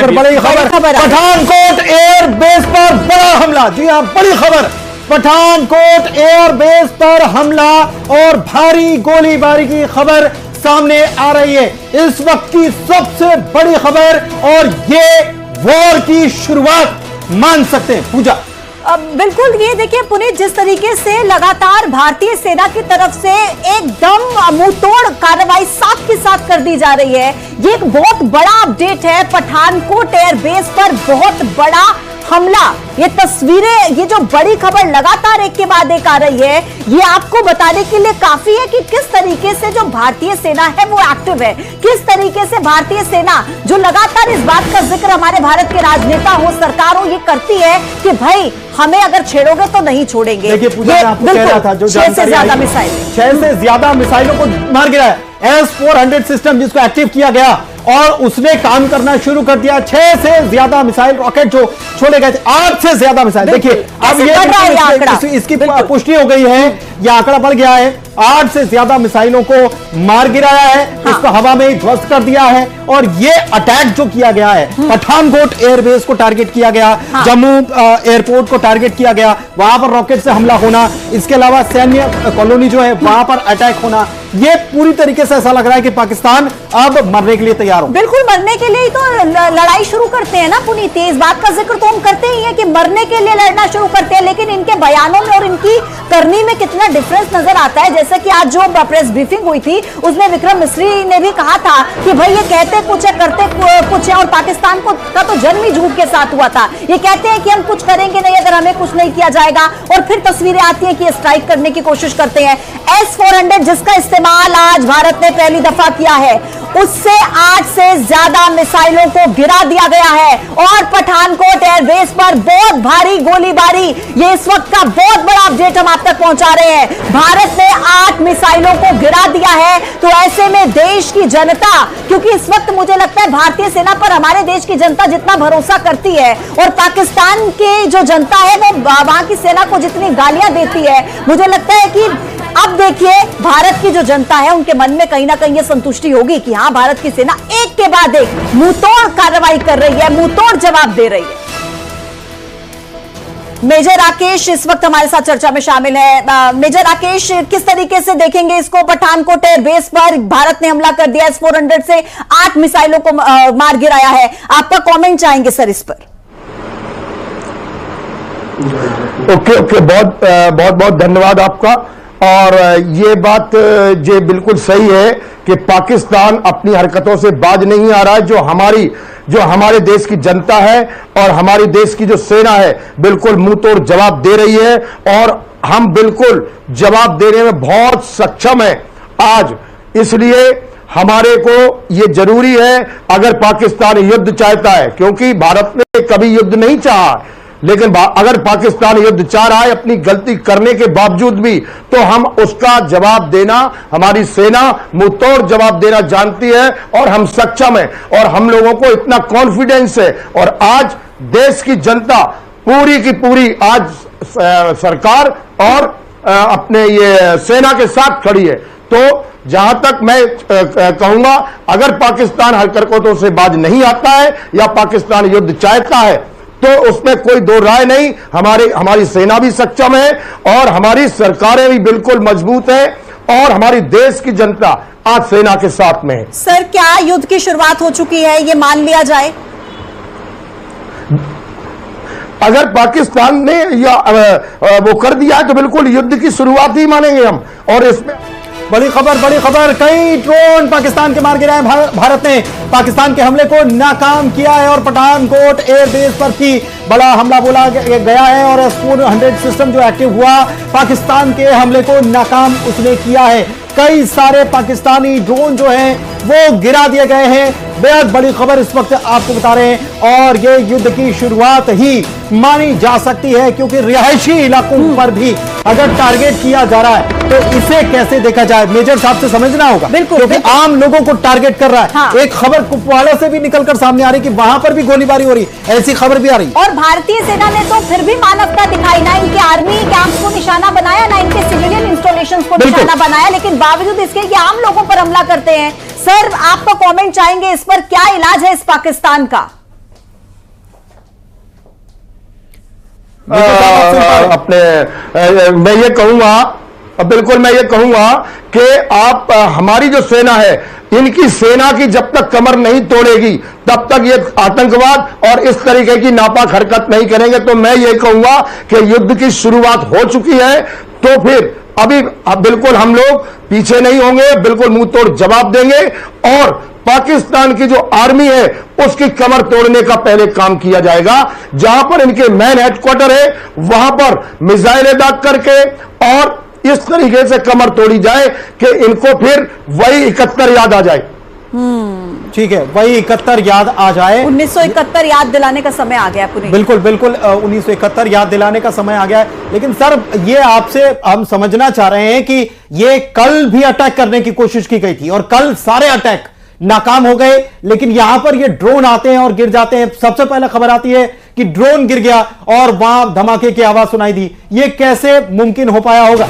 बड़ी खबर Pathankot air base पर बड़ा हमला। जी हां, बड़ी खबर, पठानकोट एयर बेस पर हमला और भारी गोलीबारी की खबर सामने आ रही है। इस वक्त की सबसे बड़ी खबर, और ये वॉर की शुरुआत मान सकते हैं। पूजा, बिल्कुल, ये देखिए पुनीत, जिस तरीके से लगातार भारतीय सेना की तरफ से एकदम मुंहतोड़ कार्रवाई साथ के साथ कर दी जा रही है, ये एक बहुत बड़ा अपडेट है। पठानकोट एयर बेस पर बहुत बड़ा हमला, ये तस्वीरें, ये जो बड़ी खबर लगातार एक के बाद एक आ रही है, ये आपको बताने के लिए काफी है कि किस तरीके से जो भारतीय सेना है वो एक्टिव है, किस तरीके से भारतीय सेना जो लगातार इस बात का जिक्र हमारे भारत के राजनेता हो, सरकार हो, ये करती है कि भाई हमें अगर छेड़ोगे तो नहीं छोड़ेंगे। देखिए पूजा, मैं आपको कह रहा था, जो 6 से ज्यादा मिसाइल, 6 से ज्यादा मिसाइलों को मार गिराया। S-400 सिस्टम जिसको एक्टिव किया गया और उसने काम करना शुरू कर दिया। 6 से ज्यादा मिसाइल रॉकेट जो छोड़े गए थे, 8 से ज्यादा मिसाइल। देखिए अब ये इसकी पुष्टि हो गई है, यह आंकड़ा बढ़ गया है। 8 से ज्यादा मिसाइलों को मार गिराया है, इसको हवा में ही ध्वस्त कर दिया है। और ये अटैक जो किया गया है, पठानकोट एयरबेस को टारगेट किया गया, जम्मू एयरपोर्ट को टारगेट किया गया, वहां पर रॉकेट से हमला होना, इसके अलावा सैन्य कॉलोनी जो है वहां पर अटैक होना, ये पूरी तरीके से ऐसा लग रहा है कि पाकिस्तान अब मरने के लिए तैयार हो। बिल्कुल, मरने के लिए ही तो लड़ाई शुरू करते हैं ना पुनीत। इस बात का जिक्र तो हम करते ही हैं कि मरने के लिए लड़ना शुरू करते हैं, लेकिन इनके बयानों में और इनकी करनी में कितना डिफरेंस नजर आता है। जैसे कि आज जो प्रेस ब्रीफिंग हुई थी, उसमें विक्रम मिस्री ने भी कहा था कि भाई ये कहते कुछ है, करते कुछ है, और पाकिस्तान का तो जन्म ही झूठ के साथ हुआ था। ये कहते हैं कि हम कुछ करेंगे नहीं अगर हमें कुछ नहीं किया जाएगा, और फिर तस्वीरें आती हैं कि स्ट्राइक करने की कोशिश करते हैं। S-400 जिसका इस्तेमाल आज भारत ने पहली दफा किया है, उससे 8 से ज्यादा मिसाइलों को गिरा दिया गया है। और पठानकोट एयरबेस पर बहुत भारी गोलीबारी, ये इस वक्त का बहुत बड़ा अपडेट हम आप तक पहुंचा रहे हैं। भारत ने 8 मिसाइलों को गिरा दिया है। तो ऐसे में देश की जनता, क्योंकि इस वक्त मुझे लगता है भारतीय सेना पर हमारे देश की जनता जितना भरोसा करती है, और पाकिस्तान की जो जनता है वो वहां की सेना को जितनी गालियां देती है, मुझे लगता है कि अब देखिए भारत की जो जनता है उनके मन में कहीं ना कहीं ये संतुष्टि होगी कि हाँ, भारत की सेना एक के बाद एक मुंहतोड़ कार्रवाई कर रही है, मुंहतोड़ जवाब दे रही है। मेजर राकेश इस वक्त हमारे साथ चर्चा में शामिल है। मेजर राकेश, किस तरीके से देखेंगे इसको? पठानकोट एयरबेस पर भारत ने हमला कर दिया, S-400 से 8 मिसाइलों को मार गिराया है, आपका कमेंट चाहेंगे सर इस पर? ओके, बहुत धन्यवाद आपका। और ये बात ये बिल्कुल सही है कि पाकिस्तान अपनी हरकतों से बाज नहीं आ रहा है। जो हमारे देश की जनता है और हमारे देश की जो सेना है, बिल्कुल मुंह तोड़ जवाब दे रही है, और हम बिल्कुल जवाब देने में बहुत सक्षम हैं आज। इसलिए हमारे को ये जरूरी है, अगर पाकिस्तान युद्ध चाहता है, क्योंकि भारत ने कभी युद्ध नहीं चाहा, लेकिन अगर पाकिस्तान युद्ध चाह रहा है अपनी गलती करने के बावजूद भी, तो हम उसका जवाब देना, हमारी सेना मुंहतोड़ जवाब देना जानती है, और हम सक्षम हैं, और हम लोगों को इतना कॉन्फिडेंस है। और आज देश की जनता पूरी की पूरी आज सरकार और अपने ये सेना के साथ खड़ी है। तो जहां तक मैं कहूंगा, अगर पाकिस्तान हरकतों से बाज नहीं आता है या पाकिस्तान युद्ध चाहता है, तो उसमें कोई दो राय नहीं। हमारी सेना भी सक्षम है और हमारी सरकारें भी बिल्कुल मजबूत है, और हमारी देश की जनता आज सेना के साथ में है। सर, क्या युद्ध की शुरुआत हो चुकी है, ये मान लिया जाए? अगर पाकिस्तान ने या वो कर दिया है तो बिल्कुल युद्ध की शुरुआत ही मानेंगे हम। और इसमें बड़ी खबर, कई ड्रोन पाकिस्तान के मार गिराए। भारत ने पाकिस्तान के हमले को नाकाम किया है, और पठानकोट एयरबेस पर भी बड़ा हमला बोला गया है, और S-400 सिस्टम जो एक्टिव हुआ, पाकिस्तान के हमले को नाकाम उसने किया है। कई सारे पाकिस्तानी ड्रोन जो हैं वो गिरा दिए गए हैं। बेहद बड़ी खबर इस वक्त आपको बता रहे हैं, और ये युद्ध की शुरुआत ही मानी जा सकती है, क्योंकि रिहायशी इलाकों पर भी अगर टारगेट किया जा रहा है तो इसे कैसे देखा जाए, मेजर साहब से समझना होगा। बिल्कुल, क्योंकि आम लोगों को टारगेट कर रहा है। हाँ। एक खबर कुपवाड़ा से भी निकलकर सामने आ रही कि वहां पर भी गोलीबारी हो रही, ऐसी खबर भी आ रही। और भारतीय सेना ने तो फिर भी मानवता दिखाई, ना इनके आर्मी कैंप्स को निशाना बनाया, ना इनके सिविलियन इंस्टॉलेशंस को निशाना बनाया, लेकिन बावजूद इसके कि आम लोगों पर हमला करते हैं। सर, आपका कमेंट चाहेंगे इस पर, क्या इलाज है इस पाकिस्तान का? मैं ये कहूंगा, बिल्कुल मैं ये कहूंगा कि आप हमारी जो सेना है, इनकी सेना की जब तक कमर नहीं तोड़ेगी तब तक ये आतंकवाद और इस तरीके की नापाक हरकत नहीं करेंगे। तो मैं ये कहूंगा कि युद्ध की शुरुआत हो चुकी है, तो फिर अभी बिल्कुल हम लोग पीछे नहीं होंगे, बिल्कुल मुंह तोड़ जवाब देंगे और पाकिस्तान की जो आर्मी है उसकी कमर तोड़ने का पहले काम किया जाएगा। जहां पर इनके मैन हेडक्वार्टर है वहां पर मिसाइलें दाग करके और इस तरीके से कमर तोड़ी जाए कि इनको फिर वही 71 याद आ जाए। ठीक है, वही 71 याद आ जाए। 1971 याद दिलाने का समय आ गया पुनीत। बिल्कुल बिल्कुल 1971 याद दिलाने का समय आ गया है। लेकिन सर, ये आपसे हम समझना चाह रहे हैं कि ये कल भी अटैक करने की कोशिश की गई थी और कल सारे अटैक नाकाम हो गए, लेकिन यहां पर ये ड्रोन आते हैं और गिर जाते हैं। सबसे पहले खबर आती है कि ड्रोन गिर गया और वहां धमाके की आवाज सुनाई दी। ये कैसे मुमकिन हो पाया होगा?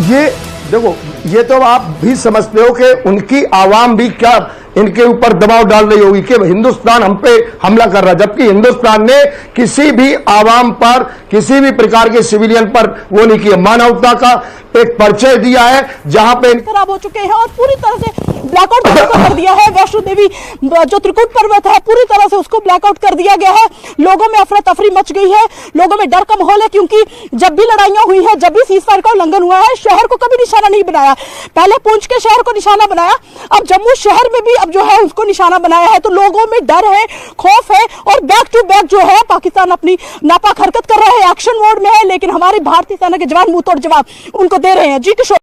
ये देखो, ये तो आप भी समझते हो कि उनकी आवाम भी क्या इनके ऊपर दबाव डाल रही होगी कि हिंदुस्तान हम पे हमला कर रहा है, जबकि हिंदुस्तान ने किसी भी आवाम पर, किसी भी प्रकार के सिविलियन पर वो नहीं किया। मानवता का एक परिचय दिया है जहां पे खराब हो चुके हैं और पूरी तरह से ब्लैकआउट कर दिया है। वैष्णो देवी जो त्रिकुट पर्वत है पूरी तरह से उसको ब्लैकआउट कर दिया गया है। लोगों में अफरा तफरी मच गई है, लोगों में डर का माहौल है, क्योंकि जब भी लड़ाइयां हुई है, जब भी सीजफायर का उल्लंघन हुआ है, शहर को कभी निशाना नहीं बनाया। पहले पुंछ के शहर को निशाना बनाया, अब जम्मू शहर में भी अब जो है उसको निशाना बनाया है। तो लोगों में डर है, खौफ है और बैक टू बैक जो है पाकिस्तान अपनी नापाक हरकत कर रहा है, एक्शन मोड में है। लेकिन हमारी भारतीय सेना के जवान मुंह तोड़ जवाब उनको दे रहे हैं। जी किशोर।